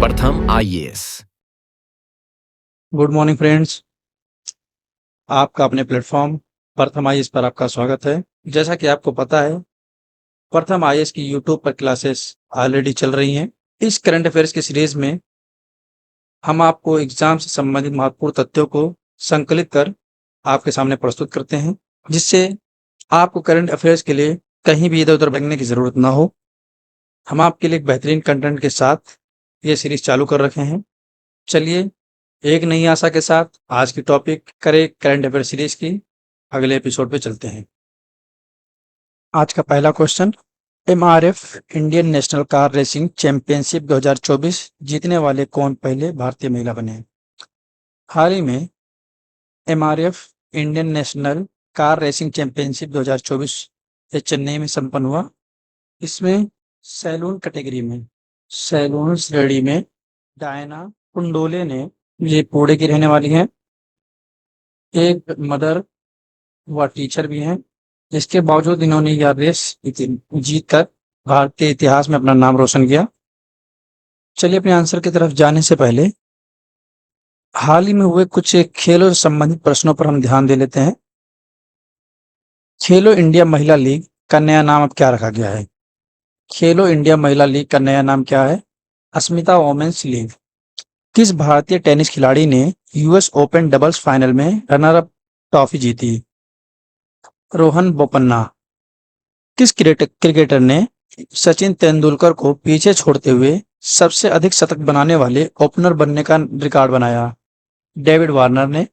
प्रथम IAS. Good morning friends, आपका अपने प्लेटफॉर्म प्रथम आईएएस पर आपका स्वागत है। जैसा कि आपको पता है, प्रथम आईएएस की यूट्यूब पर क्लासेस ऑलरेडी चल रही हैं। इस करंट अफेयर्स की सीरीज में हम आपको एग्जाम से संबंधित महत्वपूर्ण तथ्यों को संकलित कर आपके सामने प्रस्तुत करते हैं, जिससे आपको करंट अफेयर्स के लिए कहीं भी इधर-उधर भटकने की ज़रूरत ना हो। हम आपके लिए एक बेहतरीन कंटेंट के साथ ये सीरीज चालू कर रखे हैं। चलिए, एक नई आशा के साथ आज की टॉपिक करें करंट अफेयर सीरीज की अगले एपिसोड पे चलते हैं। आज का पहला question, MRF Indian national car racing championship 2024 जीतने वाले कौन पहले भारतीय महिला बने? हाल ही में MRF Indian national car racing championship 2024 ये चेन्नई में संपन्न हुआ। इसमें सैलून कैटेगरी में, सैलून श्रेणी में डायना कुंडोले ने, ये पुणे की रहने वाली हैं, एक मदर व टीचर भी हैं। इसके बावजूद इन्होंने यह रेस जीतकर भारतीय इतिहास में अपना नाम रोशन किया। चलिए, अपने आंसर की तरफ जाने से पहले हाल ही में हुए कुछ खेलों से संबंधित प्रश्नों पर हम ध्यान दे लेते हैं। खेलो इंडिया महिला लीग का नया नाम अब क्या रखा गया है? खेलो इंडिया महिला लीग का नया नाम क्या है? अस्मिता वोमेन्स लीग। किस भारतीय टेनिस खिलाड़ी ने यूएस ओपन डबल्स फाइनल में रनर अप ट्रॉफी जीती? रोहन बोपन्ना। किस क्रिकेटर ने सचिन तेंदुलकर को पीछे छोड़ते हुए सबसे अधिक शतक बनाने वाले ओपनर बनने का रिकॉर्ड बनाया? डेविड वार्नर ने।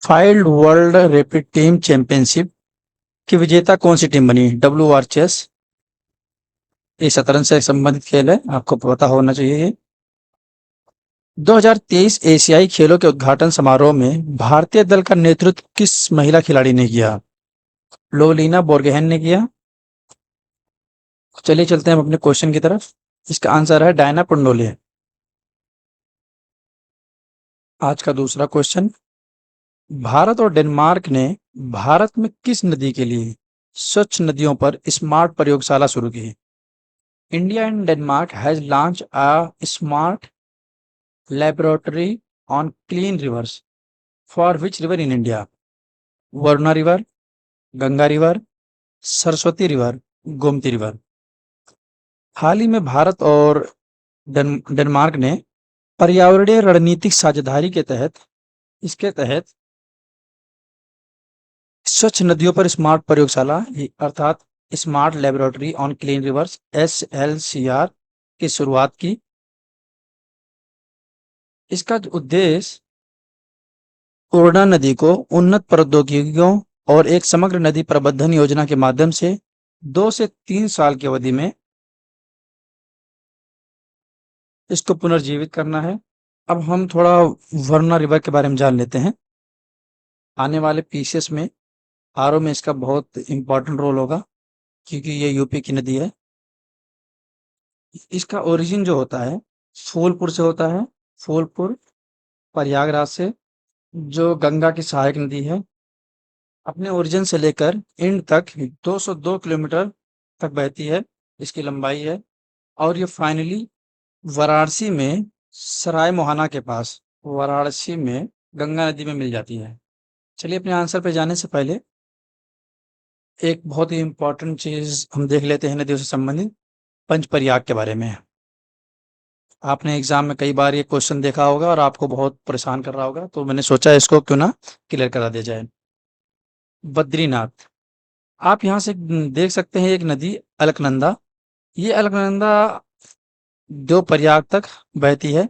फाइल्ड वर्ल्ड रैपिड टीम चैंपियनशिप की विजेता कौन सी टीम बनी? WR chess. ये शतरंज से संबंधित खेल है, आपको पता होना चाहिए ये। 2023 एशियाई खेलों के उद्घाटन समारोह में भारतीय दल का नेतृत्व किस महिला खिलाड़ी ने किया? लोवलीना बोर्गोहेन ने किया। चलिए, चलते हैं हम अपने क्वेश्चन की तरफ। इसका आंसर है डायना कुंडोले। आज का दूसरा क्वेश्चन, भारत और डेनमार्क ने भारत में किस नदी के लिए स्वच्छ नदियों पर स्मार्ट प्रयोगशाला शुरू की? India and Denmark has launch a smart laboratory on clean rivers for which river in India? Varuna river, Ganga river, Saraswati river, Gomti river. हाल ही में भारत और डेनमार्क ने पर्यावरणीय रणनीतिक साझेदारी के तहत, इसके तहत स्वच्छ नदियों पर स्मार्ट प्रयोगशाला अर्थात smart laboratory on clean reverse SLCR की शुरुआत की। इसका उद्देश्य पूर्णा नदी को उन्नत प्रौद्योगिकियों और एक समग्र नदी प्रबंधन योजना के माध्यम से 2 से 3 साल की अवधि में इसको पुनर्जीवित करना है। अब हम थोड़ा वरुणा रिवर के बारे में जान लेते हैं। आने वाले पीसीएस में आरओ में इसका बहुत इंपॉर्टेंट रोल होगा, क्योंकि ये यूपी की नदी है। इसका ओरिजिन जो होता है फूलपुर से होता है, फूलपुर प्रयागराज से, जो गंगा की सहायक नदी है। अपने ओरिजिन से लेकर एंड तक 202 किलोमीटर तक बहती है, इसकी लंबाई है। और ये फाइनली वाराणसी में सराय मोहना के पास, वाराणसी में गंगा नदी में मिल जाती है। चलिए, अपने आंसर पे जाने से पहले एक बहुत ही इम्पोर्टेंट चीज़ हम देख लेते हैं नदियों से संबंधित, पंचप्रयाग के बारे में। आपने एग्जाम में कई बार ये क्वेश्चन देखा होगा और आपको बहुत परेशान कर रहा होगा, तो मैंने सोचा इसको क्यों ना क्लियर करा दिया जाए। बद्रीनाथ, आप यहाँ से देख सकते हैं एक नदी अलकनंदा। ये अलकनंदा 2 प्रयाग तक बहती है।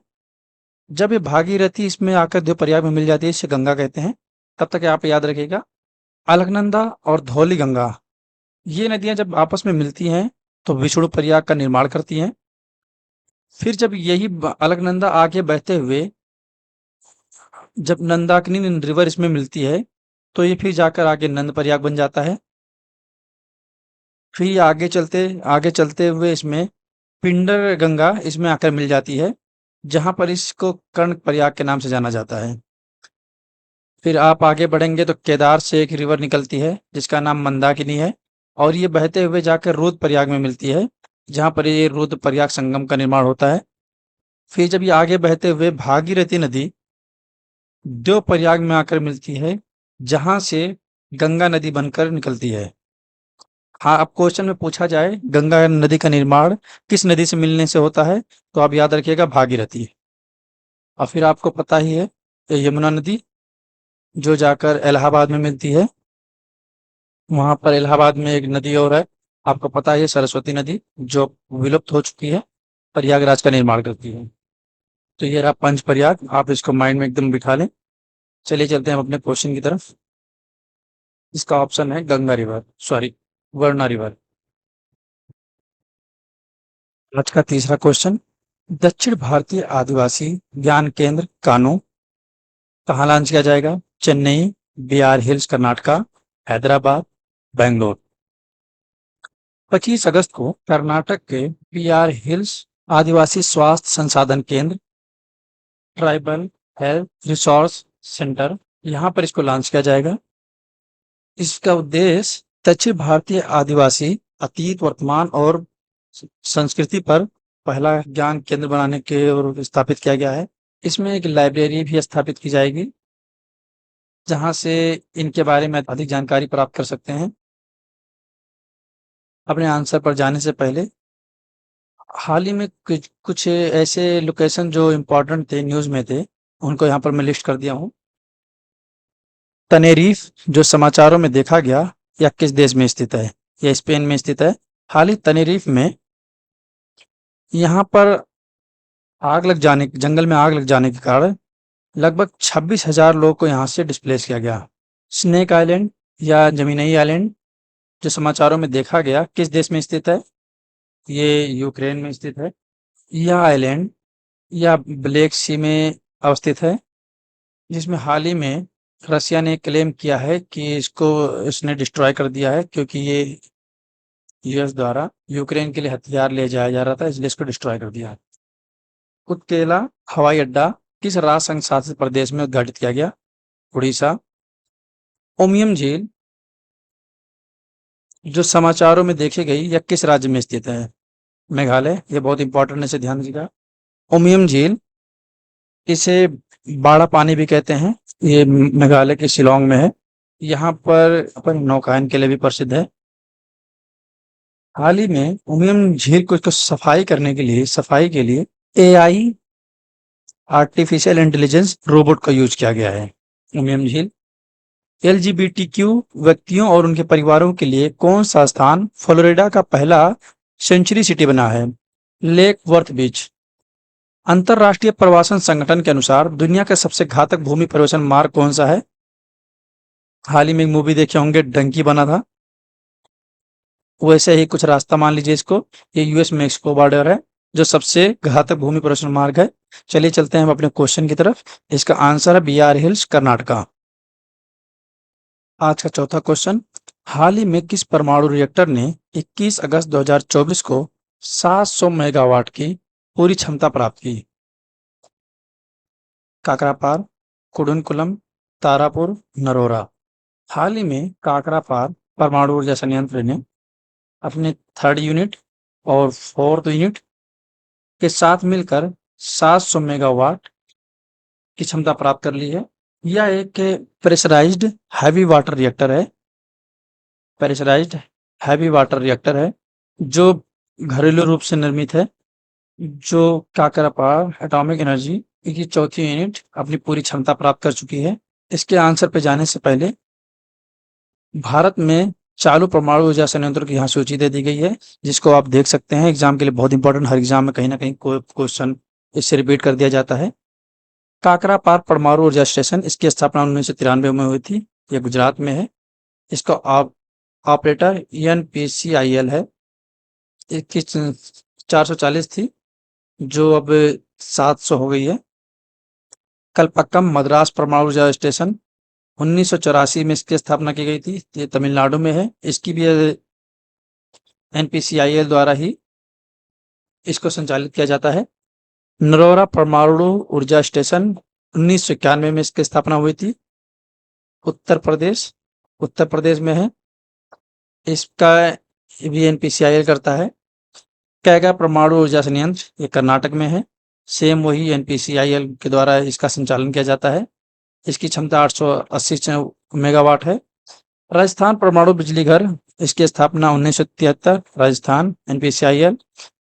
जब ये भागीरथी इसमें आकर 2 प्रयाग में मिल जाती है, इसे गंगा कहते हैं। तब तक आप याद रखिएगा, अलकनंदा और धौली गंगा, ये नदियां जब आपस में मिलती हैं तो विष्णु प्रयाग का निर्माण करती हैं। फिर जब यही अलकनंदा आगे बहते हुए जब नंदाकिनी रिवर इसमें मिलती है, तो ये फिर जाकर आगे नंद प्रयाग बन जाता है। फिर ये आगे चलते हुए इसमें पिंडर गंगा इसमें आकर मिल जाती है, जहां पर इसको कर्ण प्रयाग के नाम से जाना जाता है। फिर आप आगे बढ़ेंगे तो केदार से एक रिवर निकलती है जिसका नाम मंदाकिनी है, और ये बहते हुए जाकर रुद्रप्रयाग में मिलती है, जहाँ पर ये रुद्रप्रयाग संगम का निर्माण होता है। फिर जब ये आगे बहते हुए भागीरथी नदी देवप्रयाग में आकर मिलती है, जहाँ से गंगा नदी बनकर निकलती है। हाँ, अब क्वेश्चन में पूछा जाए गंगा नदी का निर्माण किस नदी से मिलने से होता है, तो आप याद रखिएगा भागीरथी। और फिर आपको पता ही है यमुना नदी जो जाकर इलाहाबाद में मिलती है। वहाँ पर इलाहाबाद में एक नदी और है, आपको पता है सरस्वती नदी जो विलुप्त हो चुकी है, प्रयागराज का निर्माण करती है। तो ये रहा पंच प्रयाग, आप इसको माइंड में एकदम बिठा लें। चलिए चलते हैं हम अपने क्वेश्चन की तरफ। इसका ऑप्शन है गंगा रिवर, सॉरी वर्णा रिवर। आज का तीसरा क्वेश्चन, दक्षिण भारतीय आदिवासी ज्ञान केंद्र कानू कहाँ लॉन्च किया जाएगा? चेन्नई, बीआर हिल्स कर्नाटका, हैदराबाद, बेंगलोर। 25 अगस्त को कर्नाटक के बीआर हिल्स आदिवासी स्वास्थ्य संसाधन केंद्र, ट्राइबल हेल्थ रिसोर्स सेंटर, यहाँ पर इसको लॉन्च किया जाएगा। इसका उद्देश्य दक्षिण भारतीय आदिवासी अतीत, वर्तमान और संस्कृति पर पहला ज्ञान केंद्र बनाने के और स्थापित किया गया है। इसमें एक लाइब्रेरी भी स्थापित की जाएगी, जहाँ से इनके बारे में अधिक जानकारी प्राप्त कर सकते हैं। अपने आंसर पर जाने से पहले हाल ही में कुछ कुछ ऐसे लोकेशन जो इम्पोर्टेंट थे, न्यूज़ में थे, उनको यहाँ पर मैं लिस्ट कर दिया हूँ। तनेरीफ जो समाचारों में देखा गया, या किस देश में स्थित है? यह स्पेन में स्थित है। हाल ही तनेरीफ में यहाँ पर जंगल में आग लग जाने के कारण लगभग 26,000 लोगों को यहाँ से डिस्प्लेस किया गया। स्नेक आइलैंड या जमीनई आइलैंड जो समाचारों में देखा गया, किस देश में स्थित है? ये यूक्रेन में स्थित है। यह आइलैंड या ब्लैक सी में अवस्थित है, जिसमें हाल ही में रसिया ने क्लेम किया है कि इसने डिस्ट्रॉय कर दिया है, क्योंकि ये यूएस द्वारा यूक्रेन के लिए हथियार ले जाया जा रहा था, इसलिए इसको डिस्ट्रॉय कर दिया है। उत्केला हवाई अड्डा किस राज्य संघ शासित प्रदेश में उद्घाटित किया गया? उड़ीसा। उमियम झील जो समाचारों में देखी गई, यह किस राज्य में स्थित है? मेघालय। ये बहुत इंपॉर्टेंट है, इसे ध्यान दीजिएगा। उमियम झील, इसे बाड़ा पानी भी कहते हैं, ये मेघालय के शिलांग में है। यहाँ पर अपन नौकायन के लिए भी प्रसिद्ध है। हाल ही में उमियम झील को इसको सफाई के लिए एआई आर्टिफिशियल इंटेलिजेंस रोबोट का यूज किया गया है। उमियम झील। एलजीबीटीक्यू व्यक्तियों और उनके परिवारों के लिए कौन सा स्थान फ्लोरिडा का पहला सेंचुरी सिटी बना है? लेक वर्थ बीच। अंतरराष्ट्रीय प्रवासन संगठन के अनुसार दुनिया का सबसे घातक भूमि प्रवेशन मार्ग कौन सा है? हाल ही में एक मूवी देखे होंगे, डंकी बना था, वैसे ही कुछ रास्ता मान लीजिए इसको। ये यूएस मेक्सिको बॉर्डर है, जो सबसे घातक भूमि प्रवेशन मार्ग है। चलिए चलते हैं हम अपने क्वेश्चन की तरफ। इसका आंसर है बीआर हिल्स कर्नाटका। आज का चौथा क्वेश्चन, हाल ही में किस परमाणु रिएक्टर ने 21 अगस्त 2024 को 700 मेगावाट की पूरी क्षमता प्राप्त की? काकरापार, कुडनकुलम, तारापुर, नरोरा। हाल ही में काकरापार परमाणु ऊर्जा संयंत्र ने अपने थर्ड यूनिट और फोर्थ यूनिट के साथ मिलकर 700 मेगावाट की क्षमता प्राप्त कर ली है। यह एक प्रेशराइज्ड हैवी वाटर रिएक्टर है। प्रेशराइज्ड हैवी वाटर रिएक्टर है जो घरेलू रूप से निर्मित है, जो काकरापार एटॉमिक एनर्जी की चौथी यूनिट अपनी पूरी क्षमता प्राप्त कर चुकी है। इसके आंसर पे जाने से पहले भारत में चालू परमाणु ऊर्जा संयंत्रों की यहाँ सूची दे दी गई है, जिसको आप देख सकते हैं। एग्जाम के लिए बहुत इंपॉर्टेंट, हर एग्जाम में कहीं ना कहीं कोई क्वेश्चन इससे रिपीट कर दिया जाता है। काकरापार परमाणु ऊर्जा स्टेशन, इसकी स्थापना 1993 में हुई थी। यह गुजरात में है। इसका ऑपरेटर एनपीसीआईएल है। इसकी 440 थी, जो अब 700 हो गई है। कलपक्कम मद्रास परमाणु ऊर्जा स्टेशन 1984 में इसकी स्थापना की गई थी। ये तमिलनाडु में है। इसकी भी एनपीसीआईएल द्वारा ही इसको संचालित किया जाता है। नरोरा परमाणु ऊर्जा स्टेशन 1991 में इसकी स्थापना हुई थी। उत्तर प्रदेश में है। इसका भी एनपीसीआईएल करता है। कैगा परमाणु ऊर्जा संयंत्र ये कर्नाटक में है। सेम वही एनपीसीआईएल के द्वारा इसका संचालन किया जाता है। इसकी क्षमता 880 मेगावाट है। राजस्थान परमाणु बिजली घर, इसकी स्थापना 1973, राजस्थान, एनपीसीआईएल।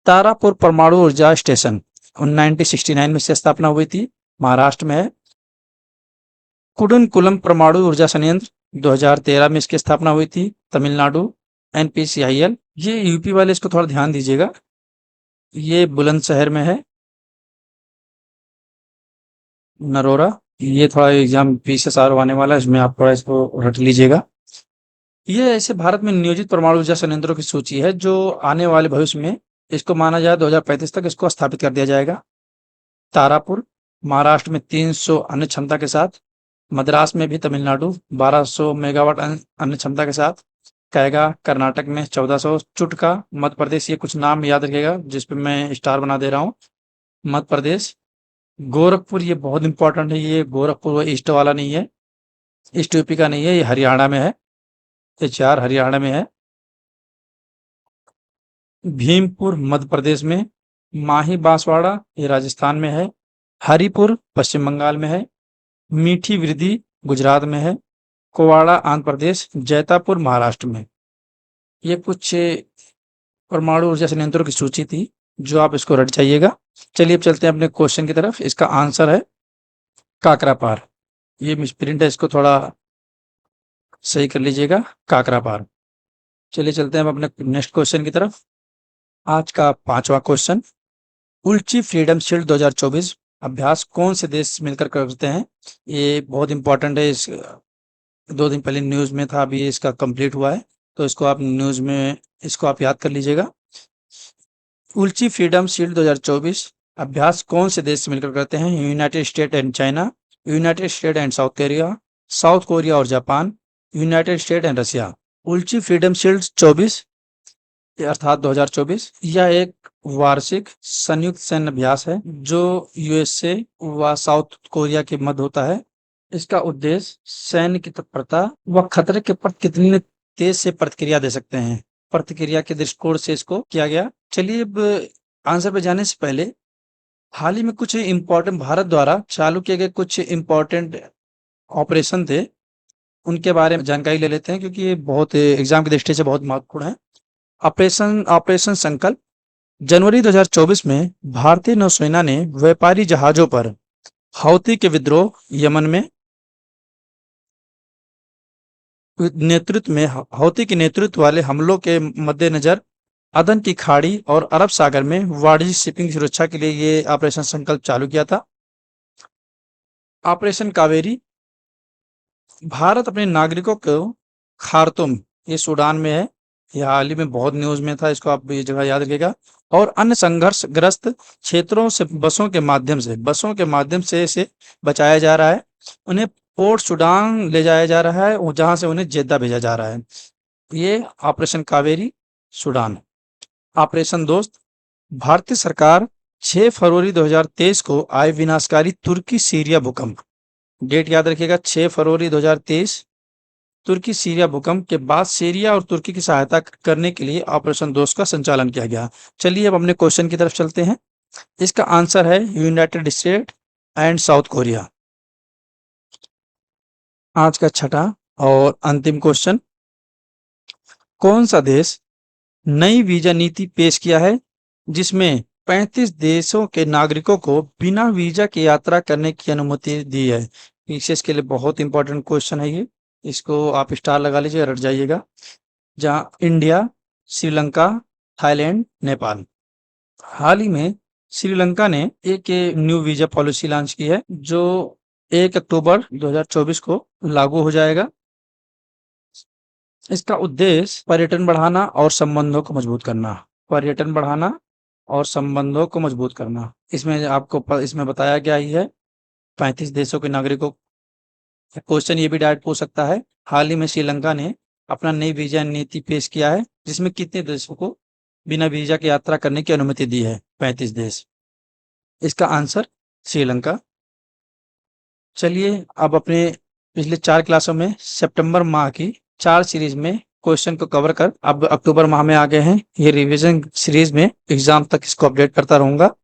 तारापुर परमाणु ऊर्जा स्टेशन 1969 में इसकी स्थापना हुई थी, महाराष्ट्र में है। कुडनकुलम परमाणु ऊर्जा संयंत्र 2013 में इसकी स्थापना हुई थी, तमिलनाडु, एनपीसीआईएल। ये यूपी वाले इसको थोड़ा ध्यान दीजिएगा, ये बुलंदशहर में है, नरोरा। ये थोड़ा एग्जाम पीसीएसआर आने वाला है, इसमें आप थोड़ा इसको रट लीजिएगा। ये ऐसे भारत में नियोजित परमाणु ऊर्जा संयंत्रों की सूची है जो आने वाले भविष्य में, इसको माना जाए 2035 तक इसको स्थापित कर दिया जाएगा। तारापुर महाराष्ट्र में 300 अन्य क्षमता के साथ, मद्रास में भी, तमिलनाडु 1200 मेगावाट अन्य क्षमता के साथ, कैगा कर्नाटक में 1400, चुटका मध्य प्रदेश। ये कुछ नाम याद रखिएगा जिस पे मैं स्टार बना दे रहा हूँ, मध्य प्रदेश। गोरखपुर, ये बहुत इंपॉर्टेंट है, ये गोरखपुर वो ईस्ट वाला नहीं है, ईस्ट यूपी का नहीं है, ये हरियाणा में है, ये 4 हरियाणा में है। भीमपुर मध्य प्रदेश में, माही बांसवाड़ा ये राजस्थान में है, हरिपुर पश्चिम बंगाल में है, मीठी वृद्धि गुजरात में है, कुवाड़ा आंध्र प्रदेश, जैतापुर महाराष्ट्र में। ये कुछ परमाणु ऊर्जा संयंत्रों की सूची थी जो आप इसको रट जाइएगा। चलिए अब चलते हैं अपने क्वेश्चन की तरफ। इसका आंसर है काकरापार। ये मिसप्रिंट है, इसको थोड़ा सही कर लीजिएगा, काकरापार। चलिए चलते हैं अब अपने नेक्स्ट क्वेश्चन की तरफ। आज का 5वां क्वेश्चन, उल्ची फ्रीडम शील्ड 2024 अभ्यास कौन से देश मिलकर करते हैं? ये बहुत इंपॉर्टेंट है, इस 2 दिन पहले न्यूज में था, अभी इसका कंप्लीट हुआ है, तो इसको आप न्यूज में इसको आप याद कर लीजिएगा। उल्ची फ्रीडम शील्ड 2024 अभ्यास कौन से देश मिलकर करते हैं? United State and China, United State and South Korea और Japan, United State and Russia. Ulchi Freedom Shield 24 अर्थात 2024 यह एक वार्षिक संयुक्त सैन्य अभ्यास है जो यूएसए व साउथ कोरिया के मध्य होता है। इसका उद्देश्य सैन्य की तत्परता व खतरे के प्रति कितनी तेज से प्रतिक्रिया दे सकते हैं, प्रतिक्रिया के दृष्टिकोण से इसको किया गया। चलिए अब आंसर पे जाने से पहले हाल ही में कुछ इंपॉर्टेंट भारत द्वारा चालू किए गए कुछ इंपॉर्टेंट ऑपरेशन थे, उनके बारे में जानकारी ले लेते हैं क्योंकि ये बहुत एग्जाम की दृष्टि से बहुत महत्वपूर्ण है। ऑपरेशन संकल्प जनवरी 2024 में भारतीय नौसेना ने व्यापारी जहाजों पर हौती के विद्रोह, यमन में हौती के नेतृत्व वाले हमलों के मद्देनजर अदन की खाड़ी और अरब सागर में वाणिज्यिक शिपिंग की सुरक्षा के लिए ये ऑपरेशन संकल्प चालू किया था। ऑपरेशन कावेरी, भारत अपने नागरिकों को खार्तूम, ये सूडान में है, यह हाल ही में बहुत न्यूज में था, इसको आप ये जगह याद रखिएगा, और अन्य संघर्षग्रस्त क्षेत्रों से बसों के माध्यम से इसे बचाया जा रहा है। उन्हें पोर्ट सूडान ले जाया जा रहा है, जहां से उन्हें जेद्दा भेजा जा रहा है। ये ऑपरेशन कावेरी, सूडान। ऑपरेशन दोस्त, भारतीय सरकार 6 फरवरी 2023 को आए विनाशकारी तुर्की सीरिया भूकंप, डेट याद रखिएगा 6 फरवरी 2023, तुर्की सीरिया भूकंप के बाद सीरिया और तुर्की की सहायता करने के लिए ऑपरेशन दोस्त का संचालन किया गया। चलिए अब अपने क्वेश्चन की तरफ चलते हैं। इसका आंसर है United State and South Korea. आज का 6ठा और अंतिम क्वेश्चन, कौन सा देश नई वीजा नीति पेश किया है जिसमें 35 देशों के नागरिकों को बिना वीजा की यात्रा करने की अनुमति दी है? पीसीएस के लिए बहुत इंपॉर्टेंट क्वेश्चन है ये, इसको आप स्टार लगा लीजिए, रट जाइएगा। जहां इंडिया, श्रीलंका, थाईलैंड, नेपाल। हाल ही में श्रीलंका ने एक न्यू वीजा पॉलिसी लॉन्च की है जो 1 अक्टूबर 2024 को लागू हो जाएगा। इसका उद्देश्य पर्यटन बढ़ाना और संबंधों को मजबूत करना। इसमें आपको इसमें बताया गया ही है 35 देशों के नागरिकों। क्वेश्चन ये भी डायरेक्ट पूछ सकता है, हाल ही में श्रीलंका ने अपना नई वीजा नीति पेश किया है जिसमें कितने देशों को बिना वीजा की यात्रा करने की अनुमति दी है? 35 देश। इसका आंसर श्रीलंका। चलिए अब अपने पिछले 4 क्लासों में सितंबर माह की 4 सीरीज में क्वेश्चन को कवर कर अब अक्टूबर माह में आ गए हैं। ये रिवीजन सीरीज में एग्जाम तक इसको अपडेट करता रहूंगा।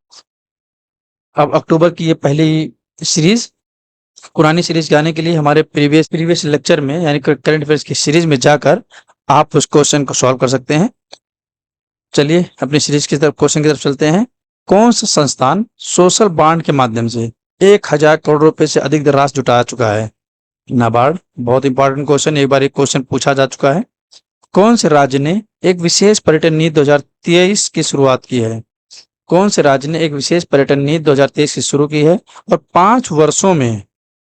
अब अक्टूबर की ये पहली सीरीज, पुरानी सीरीज जाने के लिए हमारे प्रीवियस लेक्चर में यानी करंट अफेयर्स की सीरीज में जाकर आप उस क्वेश्चन को सॉल्व कर सकते हैं। चलिए अपनी सीरीज की तरफ, क्वेश्चन की तरफ चलते हैं। कौन सा संस्थान सोशल बॉन्ड के माध्यम से 1000 करोड़ रुपए से अधिक राशि जुटा चुका है? नाबार्ड। बहुत इंपॉर्टेंट क्वेश्चन, एक बार एक क्वेश्चन पूछा जा चुका है। कौन से राज्य ने एक विशेष पर्यटन नीति 2023 की शुरुआत की है? कौन से राज्य ने एक विशेष पर्यटन नीति 2023 की शुरू की है और 5 वर्षों में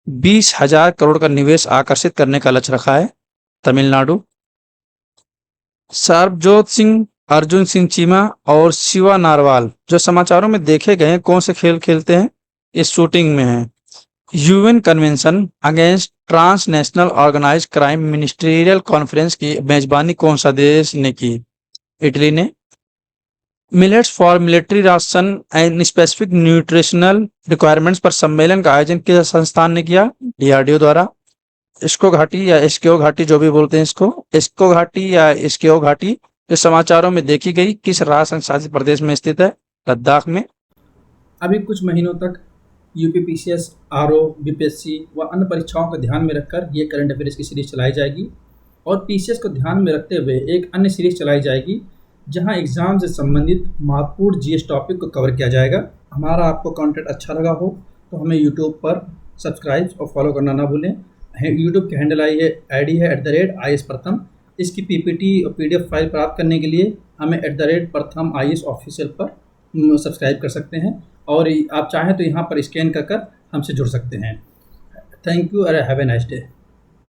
20,000 करोड़ का निवेश आकर्षित करने का लक्ष्य रखा है? तमिलनाडु। सरबजोत सिंह, अर्जुन सिंह चीमा और शिवा नारवाल जो समाचारों में देखे गए हैं, कौन से खेल खेलते हैं? इस शूटिंग में है। UN convention against transnational organised crime ministerial conference की मेजबानी कौन सा देश ने की? इटली ने। Millets for military ration and specific nutritional requirements पर सम्मेलन का आयोजन किस संस्थान ने किया? डीआरडीओ द्वारा। इसको घाटी या इस्क्यो घाटी जो भी बोलते हैं इसको, इसको घाटी या इस्क्यो घाटी जो समाचारों में देखी गई किस राष्ट्र शासित प्रदेश में स्थित है? लद्दाख में। अभी कुछ महीनों तक यूपीपीसीएस, आरओ, बीपीएससी व अन्य परीक्षाओं को ध्यान में रखकर ये करंट अफेयर्स की सीरीज चलाई जाएगी और पीसीएस को ध्यान में रखते हुए एक अन्य सीरीज चलाई जाएगी जहां एग्जाम से संबंधित महत्वपूर्ण जीएस टॉपिक को कवर किया जाएगा। हमारा आपको कंटेंट अच्छा लगा हो तो हमें यूट्यूब पर सब्सक्राइब और फॉलो करना ना भूलें। यूट्यूब की हैंडल आईडी है @IAS प्रथम। इसकी पीपीटी और पीडीएफ फाइल प्राप्त करने के लिए हमें @प्रथम IAS ऑफिशियल पर सब्सक्राइब कर सकते हैं और आप चाहें तो यहाँ पर स्कैन कर हमसे जुड़ सकते हैं। थैंक यू और हैव ए नाइस डे।